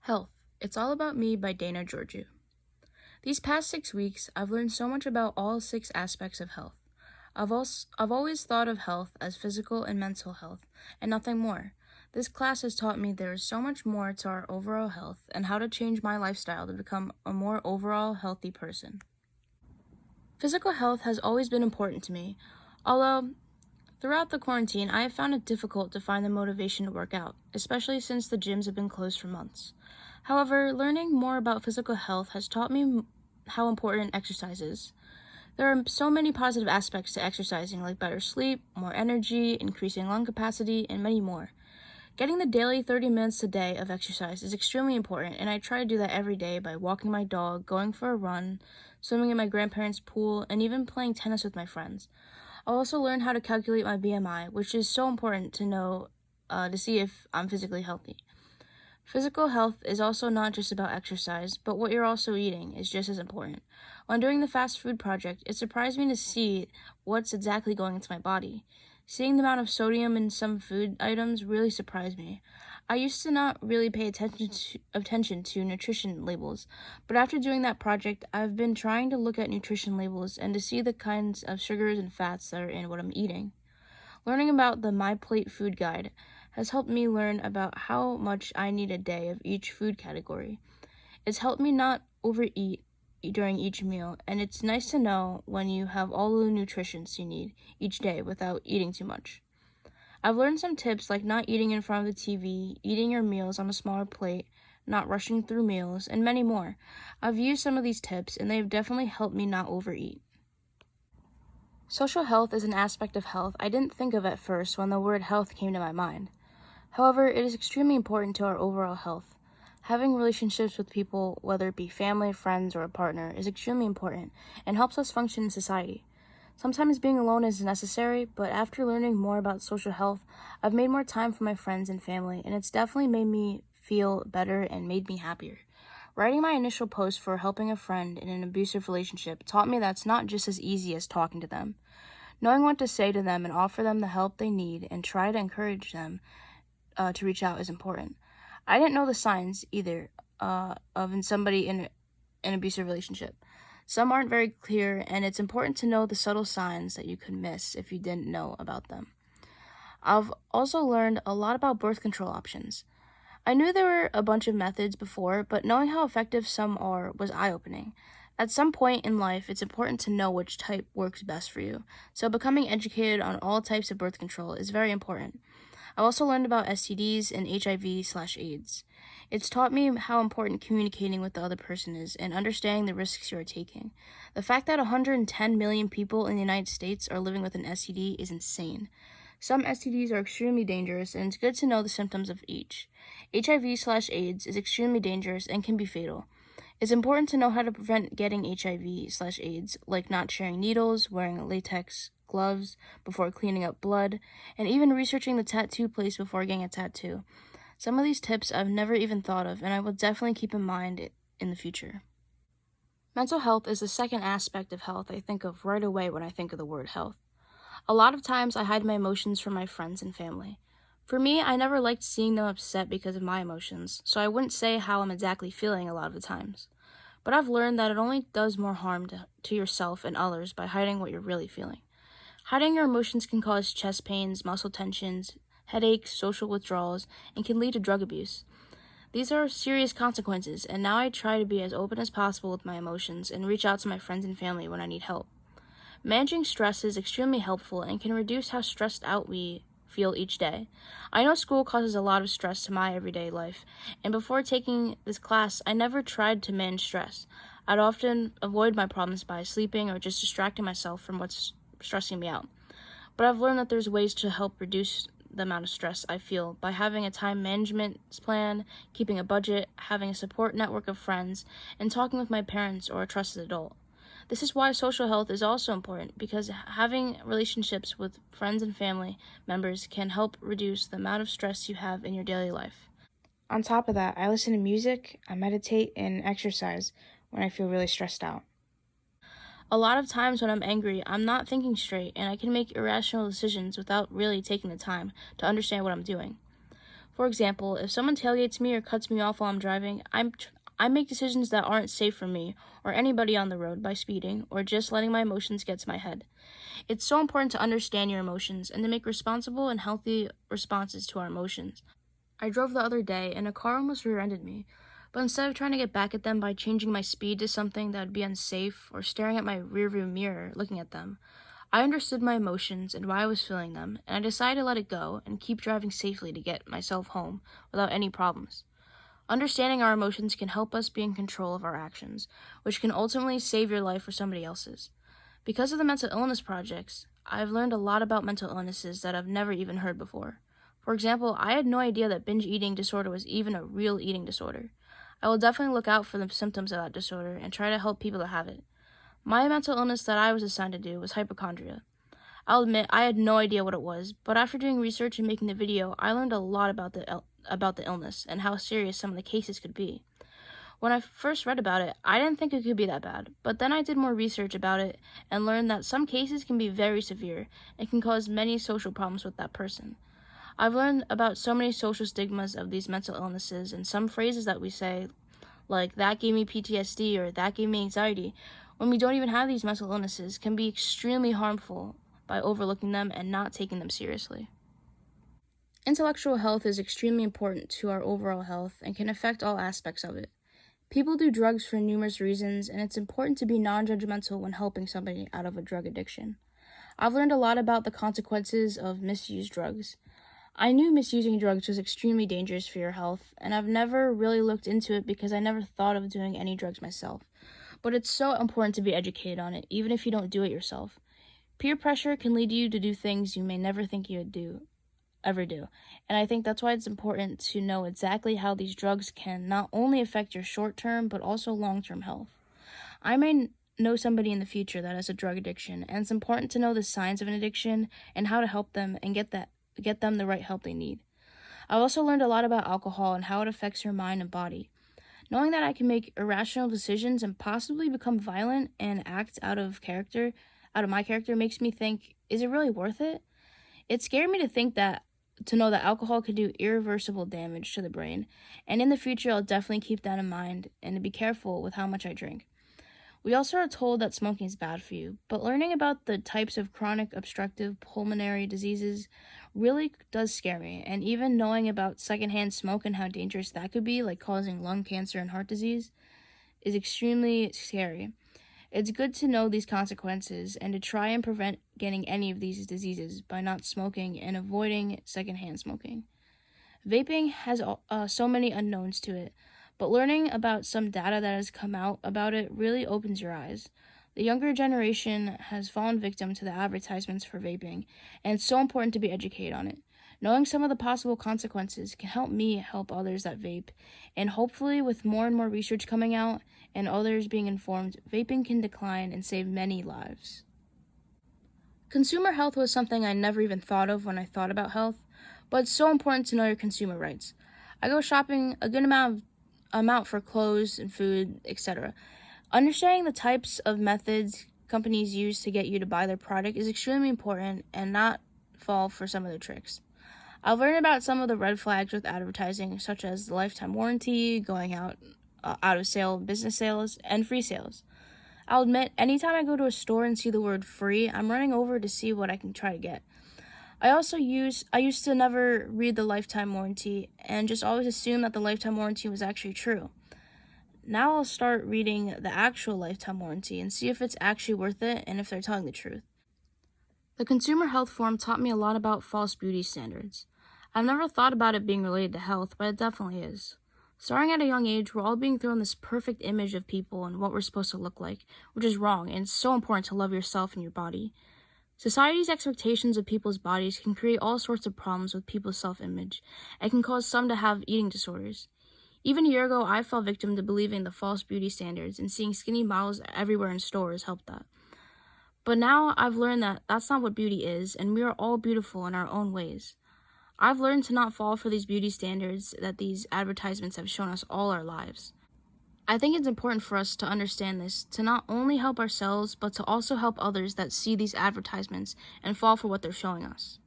Health. It's All About Me by Dana Georgiou. These past 6 weeks, I've learned so much about all 6 aspects of health. I've always thought of health as physical and mental health, and nothing more. This class has taught me there is so much more to our overall health and how to change my lifestyle to become a more overall healthy person. Physical health has always been important to me, although throughout the quarantine, I have found it difficult to find the motivation to work out, especially since the gyms have been closed for months. However, learning more about physical health has taught me how important exercise is. There are so many positive aspects to exercising, like better sleep, more energy, increasing lung capacity, and many more. Getting the daily 30 minutes a day of exercise is extremely important, and I try to do that every day by walking my dog, going for a run, swimming in my grandparents' pool, and even playing tennis with my friends. I'll also learn how to calculate my BMI, which is so important to know to see if I'm physically healthy. Physical health is also not just about exercise, but what you're also eating is just as important. When doing the fast food project, it surprised me to see what's exactly going into my body. Seeing the amount of sodium in some food items really surprised me. I used to not really pay attention to nutrition labels, but after doing that project, I've been trying to look at nutrition labels and to see the kinds of sugars and fats that are in what I'm eating. Learning about the My Plate food guide has helped me learn about how much I need a day of each food category. It's helped me not overeat during each meal, and it's nice to know when you have all the nutrients you need each day without eating too much. I've learned some tips like not eating in front of the TV, eating your meals on a smaller plate, not rushing through meals, and many more. I've used some of these tips, and they've definitely helped me not overeat. Social health is an aspect of health I didn't think of at first when the word health came to my mind. However, it is extremely important to our overall health. Having relationships with people, whether it be family, friends, or a partner, is extremely important and helps us function in society. Sometimes being alone is necessary, but after learning more about social health, I've made more time for my friends and family, and it's definitely made me feel better and made me happier. Writing my initial post for helping a friend in an abusive relationship taught me that's not just as easy as talking to them. Knowing what to say to them and offer them the help they need and try to encourage them to reach out is important. I didn't know the signs either of somebody in an abusive relationship. Some aren't very clear, and it's important to know the subtle signs that you could miss if you didn't know about them. I've also learned a lot about birth control options. I knew there were a bunch of methods before, but knowing how effective some are was eye-opening. At some point in life, it's important to know which type works best for you, so becoming educated on all types of birth control is very important. I've also learned about STDs and HIV/AIDS. It's taught me how important communicating with the other person is and understanding the risks you are taking. The fact that 110 million people in the United States are living with an STD is insane. Some STDs are extremely dangerous, and it's good to know the symptoms of each. HIV/AIDS is extremely dangerous and can be fatal. It's important to know how to prevent getting HIV/AIDS, like not sharing needles, wearing latex gloves before cleaning up blood, and even researching the tattoo place before getting a tattoo. Some of these tips I've never even thought of, and I will definitely keep in mind in the future. Mental health is the second aspect of health I think of right away when I think of the word health. A lot of times I hide my emotions from my friends and family. For me, I never liked seeing them upset because of my emotions, so I wouldn't say how I'm exactly feeling a lot of the times. But I've learned that it only does more harm to yourself and others by hiding what you're really feeling. Hiding your emotions can cause chest pains, muscle tensions, headaches, social withdrawals, and can lead to drug abuse. These are serious consequences, and now I try to be as open as possible with my emotions and reach out to my friends and family when I need help. Managing stress is extremely helpful and can reduce how stressed out we feel each day. I know school causes a lot of stress to my everyday life, and before taking this class, I never tried to manage stress. I'd often avoid my problems by sleeping or just distracting myself from what's stressing me out. But I've learned that there's ways to help reduce the amount of stress I feel by having a time management plan, keeping a budget, having a support network of friends, and talking with my parents or a trusted adult. This is why social health is also important, because having relationships with friends and family members can help reduce the amount of stress you have in your daily life. On top of that, I listen to music, I meditate, and exercise when I feel really stressed out. A lot of times when I'm angry, I'm not thinking straight, and I can make irrational decisions without really taking the time to understand what I'm doing. For example, if someone tailgates me or cuts me off while I'm driving, I make decisions that aren't safe for me or anybody on the road by speeding or just letting my emotions get to my head. It's so important to understand your emotions and to make responsible and healthy responses to our emotions. I drove the other day and a car almost rear-ended me, but instead of trying to get back at them by changing my speed to something that would be unsafe or staring at my rearview mirror looking at them, I understood my emotions and why I was feeling them, and I decided to let it go and keep driving safely to get myself home without any problems. Understanding our emotions can help us be in control of our actions, which can ultimately save your life or somebody else's. Because of the mental illness projects, I've learned a lot about mental illnesses that I've never even heard before. For example, I had no idea that binge eating disorder was even a real eating disorder. I will definitely look out for the symptoms of that disorder and try to help people that have it. My mental illness that I was assigned to do was hypochondria. I'll admit I had no idea what it was, but after doing research and making the video, I learned a lot about the illness and how serious some of the cases could be. When I first read about it, I didn't think it could be that bad, but then I did more research about it and learned that some cases can be very severe and can cause many social problems with that person. I've learned about so many social stigmas of these mental illnesses and some phrases that we say, like that gave me PTSD or that gave me anxiety, when we don't even have these mental illnesses, can be extremely harmful by overlooking them and not taking them seriously. Intellectual health is extremely important to our overall health and can affect all aspects of it. People do drugs for numerous reasons, and it's important to be non-judgmental when helping somebody out of a drug addiction. I've learned a lot about the consequences of misused drugs. I knew misusing drugs was extremely dangerous for your health, and I've never really looked into it because I never thought of doing any drugs myself. But it's so important to be educated on it, even if you don't do it yourself. Peer pressure can lead you to do things you may never think you would ever do. And I think that's why it's important to know exactly how these drugs can not only affect your short-term, but also long-term health. I may know somebody in the future that has a drug addiction, and it's important to know the signs of an addiction and how to help them and get them the right help they need. I've also learned a lot about alcohol and how it affects your mind and body. Knowing that I can make irrational decisions and possibly become violent and act out of my character makes me think, is it really worth it? It scared me to know that alcohol can do irreversible damage to the brain, and in the future I'll definitely keep that in mind and to be careful with how much I drink. We also are told that smoking is bad for you, but learning about the types of chronic obstructive pulmonary diseases really does scare me, and even knowing about secondhand smoke and how dangerous that could be, like causing lung cancer and heart disease, is extremely scary. It's good to know these consequences and to try and prevent getting any of these diseases by not smoking and avoiding secondhand smoking. Vaping has so many unknowns to it, but learning about some data that has come out about it really opens your eyes. The younger generation has fallen victim to the advertisements for vaping, and it's so important to be educated on it. Knowing some of the possible consequences can help me help others that vape, and hopefully with more and more research coming out and others being informed, vaping can decline and save many lives. Consumer health was something I never even thought of when I thought about health, but it's so important to know your consumer rights. I go shopping a good amount for clothes and food, etc. Understanding the types of methods companies use to get you to buy their product is extremely important and not fall for some of their tricks. I've learned about some of the red flags with advertising, such as the lifetime warranty, going out of sale business sales, and free sales. I'll admit, anytime I go to a store and see the word free, I'm running over to see what I can try to get. I used to never read the lifetime warranty and just always assume that the lifetime warranty was actually true. Now I'll start reading the actual lifetime warranty and see if it's actually worth it and if they're telling the truth. The Consumer Health Forum taught me a lot about false beauty standards. I've never thought about it being related to health, but it definitely is. Starting at a young age, we're all being thrown this perfect image of people and what we're supposed to look like, which is wrong, and it's so important to love yourself and your body. Society's expectations of people's bodies can create all sorts of problems with people's self-image, and can cause some to have eating disorders. Even a year ago, I fell victim to believing the false beauty standards, and seeing skinny models everywhere in stores helped that. But now I've learned that that's not what beauty is, and we are all beautiful in our own ways. I've learned to not fall for these beauty standards that these advertisements have shown us all our lives. I think it's important for us to understand this, to not only help ourselves, but to also help others that see these advertisements and fall for what they're showing us.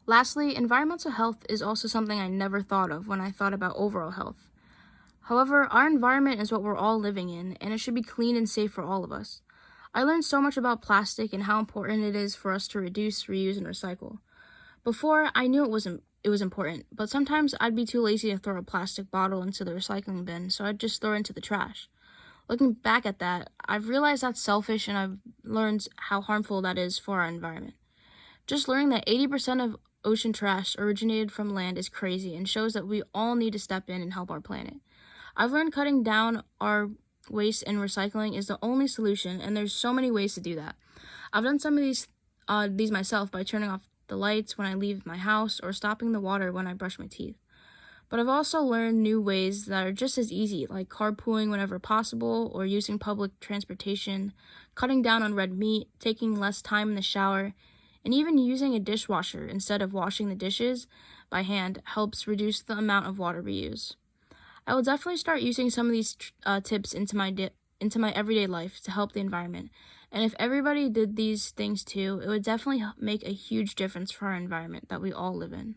Lastly, environmental health is also something I never thought of when I thought about overall health. However, our environment is what we're all living in, and it should be clean and safe for all of us. I learned so much about plastic and how important it is for us to reduce, reuse, and recycle. Before, I knew it was important, but sometimes I'd be too lazy to throw a plastic bottle into the recycling bin, so I'd just throw it into the trash. Looking back at that, I've realized that's selfish and I've learned how harmful that is for our environment. Just learning that 80% of ocean trash originated from land is crazy and shows that we all need to step in and help our planet. I've learned cutting down our waste and recycling is the only solution, and there's so many ways to do that. I've done some of these myself by turning off the lights when I leave my house or stopping the water when I brush my teeth. But I've also learned new ways that are just as easy, like carpooling whenever possible or using public transportation, cutting down on red meat, taking less time in the shower, and even using a dishwasher instead of washing the dishes by hand helps reduce the amount of water we use. I will definitely start using some of these tips into my everyday life to help the environment. And if everybody did these things too, it would definitely make a huge difference for our environment that we all live in.